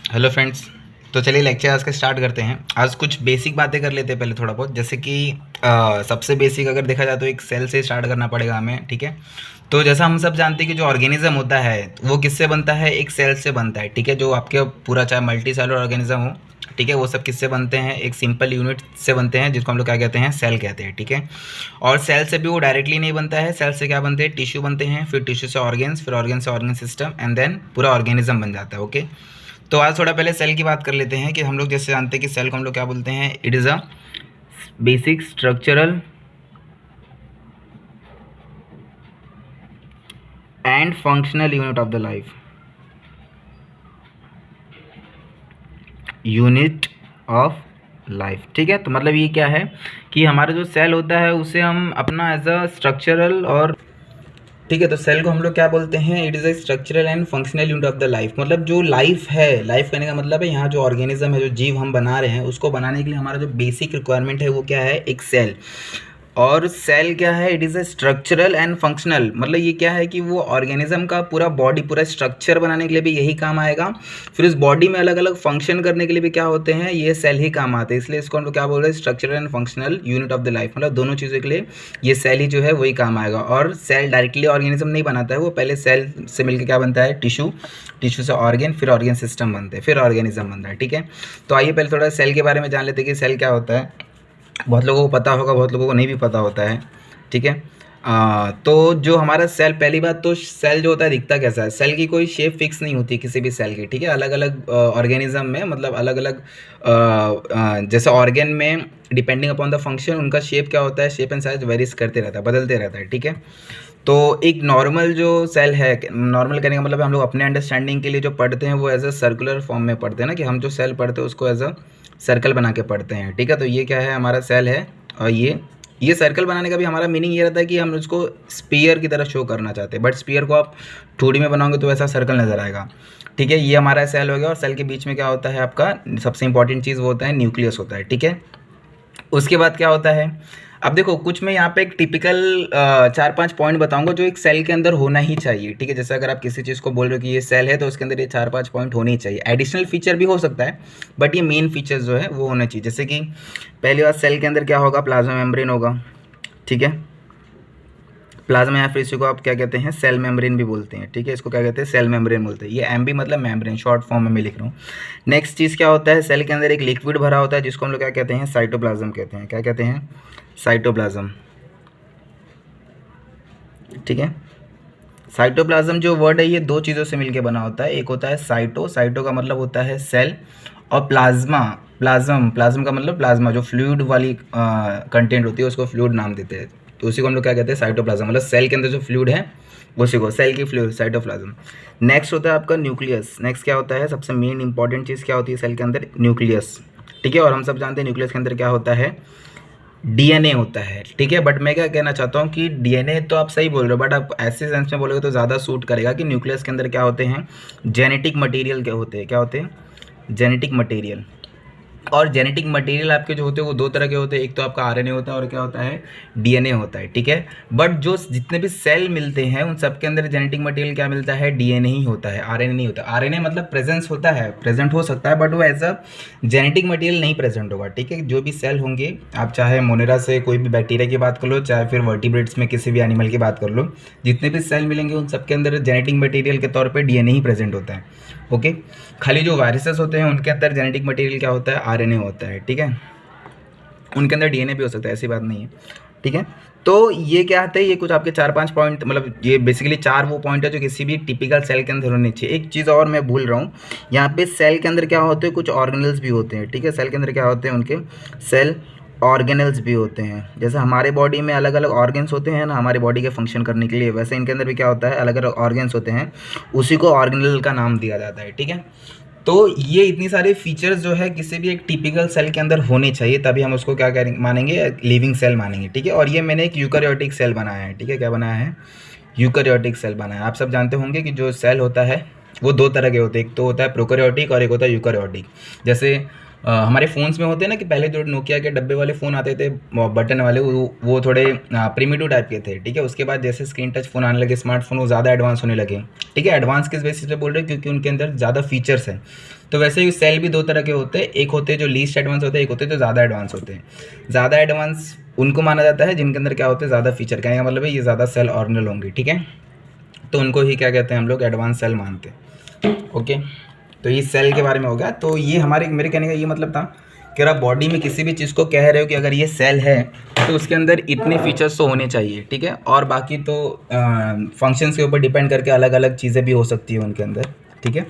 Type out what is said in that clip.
Hello friends. तो चलिए lecture आज का स्टार्ट करते हैं। आज कुछ बेसिक बातें कर लेते हैं पहले थोड़ा बहुत, जैसे कि सबसे बेसिक अगर देखा जाए तो एक सेल से स्टार्ट करना पड़ेगा हमें, ठीक है। तो जैसा हम सब जानते हैं कि जो ऑर्गेनिज्म होता है वो किससे बनता है, एक सेल से बनता है, ठीक है। जो आपके पूरा चाहे मल्टी सेलुलर ऑर्गेनिज्म हो, ठीक है, वो सब किससे बनते हैं, एक सिंपल यूनिट से बनते हैं जिसको हम लोग क्या कहते हैं, सेल कहते हैं, ठीक है। और सेल से भी वो डायरेक्टली नहीं बनता है, सेल से क्या बनते हैं, टिश्यू बनते हैं, फिर टिश्यू से ऑर्गेन्स, फिर ऑर्गेन से ऑर्गेन सिस्टम, एंड देन पूरा ऑर्गेनिज्म बन जाता है, ओके। तो आज थोड़ा पहले सेल की बात कर लेते हैं कि हम लोग जैसे जानते हैं कि सेल को हम लोग क्या बोलते हैं, it is a basic structural and functional unit of the life, unit of life, ठीक है। तो मतलब ये क्या है कि हमारा जो सेल होता है उसे हम अपना एज अ स्ट्रक्चरल और, ठीक है, तो सेल को हम लोग क्या बोलते हैं, it is a structural and functional unit of the life. मतलब जो लाइफ है, लाइफ कहने का मतलब है यहाँ जो ऑर्गेनिज्म है, जो जीव हम बना रहे हैं, उसको बनाने के लिए हमारा जो बेसिक रिक्वायरमेंट है वो क्या है, एक सेल। और सेल क्या है, it is a structural and functional. मतलब ये क्या है कि वो ऑर्गेनिज्म का पूरा बॉडी, पूरा स्ट्रक्चर बनाने के लिए भी यही काम आएगा। फिर उस बॉडी में अलग अलग फंक्शन करने के लिए भी क्या होते हैं, ये सेल ही काम आते हैं। इसलिए इसको हम लोग क्या बोल रहे हैं, structural and functional unit of the life. मतलब दोनों चीज़ों के लिए ये सेल ही जो है वही काम आएगा। और सेल डायरेक्टली ऑर्गेनिज्म नहीं बनाता है, वो पहले सेल से मिलकर क्या बनता है, टिश्यू, टिश्यू से ऑर्गेन, फिर ऑर्गेन सिस्टम बनते हैं, फिर ऑर्गेनिज्म बनता है, ठीक है। तो आइए पहले थोड़ा सेल के बारे में जान लेते हैं कि सेल क्या होता है। बहुत लोगों को पता होगा, बहुत लोगों को नहीं भी पता होता है, ठीक है। तो जो हमारा सेल, पहली बात तो सेल जो होता है दिखता कैसा है, सेल की कोई शेप फिक्स नहीं होती किसी भी सेल की, ठीक है। अलग अलग ऑर्गेनिज्म में, मतलब अलग अलग जैसे ऑर्गेन में डिपेंडिंग अपॉन द फंक्शन उनका शेप क्या होता है, शेप एंड साइज वेरीज करते रहता है, बदलते रहता है, ठीक है। तो एक नॉर्मल जो सेल है, नॉर्मल कहने का मतलब हम लोग अपने अंडरस्टैंडिंग के लिए जो पढ़ते हैं वो एज अ सर्कुलर फॉर्म में पढ़ते हैं ना, कि हम जो सेल पढ़ते हैं उसको एज अ सर्कल बना के पढ़ते हैं, ठीक है। तो ये क्या है, हमारा सेल है। और ये सर्कल बनाने का भी हमारा मीनिंग ये रहता है कि हम उसको स्पीयर की तरह शो करना चाहते हैं, बट स्पीयर को आप 2D में बनाओगे तो ऐसा सर्कल नज़र आएगा, ठीक है। ये हमारा सेल हो गया। और सेल के बीच में क्या होता है, आपका सबसे इंपॉर्टेंट चीज़ वो होता है न्यूक्लियस होता है, ठीक है। उसके बाद क्या होता है, अब देखो कुछ मैं यहाँ पे एक टिपिकल 4-5 पॉइंट बताऊंगा जो एक सेल के अंदर होना ही चाहिए, ठीक है। जैसे अगर आप किसी चीज़ को बोल रहे हो कि ये सेल है तो उसके अंदर ये 4-5 पॉइंट होने ही चाहिए। एडिशनल फीचर भी हो सकता है, बट ये मेन फीचर्स जो है वो होना चाहिए। जैसे कि पहली बात, सेल के अंदर क्या होगा, प्लाज्मा मेम्ब्रेन होगा, ठीक है। प्लाज्मा या फिर इसी को आप क्या कहते हैं, सेल मेम्ब्रेन भी बोलते हैं, ठीक है। इसको क्या कहते हैं, सेल मेम्ब्रेन बोलते हैं। ये एमबी मतलब मेम्ब्रेन, शॉर्ट फॉर्म में मैं लिख रहा हूँ। नेक्स्ट चीज़ क्या होता है, सेल के अंदर एक लिक्विड भरा होता है जिसको हम लोग क्या कहते हैं, साइटोप्लाज्म कहते हैं। क्या कहते हैं, साइटोप्लाज्म, ठीक है। साइटोप्लाज्म जो वर्ड है ये दो चीज़ों से मिलकर बना होता है। एक होता है साइटो, साइटो का मतलब होता है सेल, और प्लाज्मा, प्लाज्म, प्लाज्म का मतलब प्लाज्मा, जो फ्लूइड वाली कंटेंट होती है उसको फ्लूइड नाम देते हैं। तो उसी को हम लोग क्या कहते हैं, साइटोप्लाज्म। मतलब सेल के अंदर जो फ्लूइड है उसी को सेल की फ्लूइड, साइटोप्लाज्म। नेक्स्ट होता है आपका न्यूक्लियस। नेक्स्ट क्या होता है, सबसे मेन इंपॉर्टेंट चीज़ क्या होती है सेल के अंदर, न्यूक्लियस, ठीक है। और हम सब जानते हैं न्यूक्लियस के अंदर क्या होता है, डीएनए होता है, ठीक है। बट मैं क्या कहना चाहता हूँ कि डीएनए तो आप सही बोल रहे हो, बट आप ऐसे सेंस में बोलोगे तो ज़्यादा सूट करेगा कि न्यूक्लियस के अंदर क्या होते हैं, जेनेटिक मटेरियल क्या होते हैं, क्या होते हैं, जेनेटिक मटेरियल। और जेनेटिक मटेरियल आपके जो होते हैं वो दो तरह के होते हैं, एक तो आपका आरएनए होता है और क्या होता है, डीएनए होता है, ठीक है। बट जो जितने भी सेल मिलते हैं उन सब के अंदर जेनेटिक मटेरियल क्या मिलता है, डीएनए ही होता है, आरएनए नहीं होता। आरएनए मतलब प्रेजेंस होता है, प्रेजेंट हो सकता है, बट वो एज अ जेनेटिक मटेरियल नहीं प्रेजेंट होगा, ठीक है। जो भी सेल होंगे, आप चाहे मोनेरा से कोई भी बैक्टीरिया की बात कर लो, चाहे फिर वर्टिब्रेट्स में किसी भी एनिमल की बात कर लो, जितने भी सेल मिलेंगे उन सब के अंदर जेनेटिक मटेरियल के तौर पर डीएनए ही प्रेजेंट होता है, ओके। खाली जो वायरसेस होते हैं उनके अंदर जेनेटिक मटेरियल क्या होता है, आरएनए होता है, ठीक है। उनके अंदर डीएनए भी हो सकता है, ऐसी बात नहीं है, ठीक है। तो ये क्या आते हैं, ये कुछ आपके 4-5 पॉइंट, मतलब ये बेसिकली 4 वो पॉइंट है जो किसी भी टिपिकल सेल के अंदर होने चाहिए। एक चीज़ और मैं भूल रहा हूँ, यहाँ पे सेल के अंदर क्या होते हैं, कुछ ऑर्गेनल्स भी होते हैं, ठीक है। सेल के अंदर क्या होते हैं, उनके सेल ऑर्गेनल्स भी होते हैं। जैसे हमारे बॉडी में अलग अलग ऑर्गन्स होते हैं ना हमारे बॉडी के फंक्शन करने के लिए, वैसे इनके अंदर भी क्या होता है, अलग अलग ऑर्गन्स होते हैं, उसी को ऑर्गेनल का नाम दिया जाता है, ठीक है। तो ये इतनी सारे फीचर्स जो है किसी भी एक टिपिकल सेल के अंदर होने चाहिए, तभी हम उसको क्या करेंगे, मानेंगे, लिविंग सेल मानेंगे, ठीक है। और ये मैंने एक यूकैरियोटिक सेल बनाया है, ठीक है। क्या बनाया है, यूकैरियोटिक सेल बनाया है। आप सब जानते होंगे कि जो सेल होता है वो दो तरह के होते हैं, एक तो होता है प्रोकैरियोटिक और एक होता है यूकैरियोटिक। जैसे हमारे फ़ोन्स में होते हैं ना कि पहले जो नोकिया के डब्बे वाले फ़ोन आते थे बटन वाले, वो थोड़े प्रीमिटिव टाइप के थे, ठीक है। उसके बाद जैसे स्क्रीन टच फ़ोन आने लगे, स्मार्टफोन, वो ज़्यादा एडवांस होने लगे, ठीक है। एडवांस किस बेसिस पे बोल रहे हैं, क्योंकि उनके अंदर ज़्यादा फीचर्स हैं। तो वैसे ही सेल भी दो तरह के होते हैं, एक होते हैं जो लीस्ट एडवांस होते हैं, एक होते हैं जो ज़्यादा एडवांस होते हैं। ज़्यादा एडवांस उनको माना जाता है जिनके अंदर क्या होते हैं, ज़्यादा फीचर। कहने का मतलब है ये ज़्यादा सेल ऑर्डिनल होंगे, ठीक है। तो उनको ही क्या कहते हैं हम लोग, एडवांस सेल मानते हैं। ओके, तो ये सेल के बारे में हो गया। तो ये मेरे कहने का ये मतलब था कि अगर आप बॉडी में किसी भी चीज़ को कह रहे हो कि अगर ये सेल है तो उसके अंदर इतने फीचर्स तो होने चाहिए, ठीक है। और बाकी तो फंक्शंस के ऊपर डिपेंड करके अलग अलग चीज़ें भी हो सकती है उनके अंदर, ठीक है।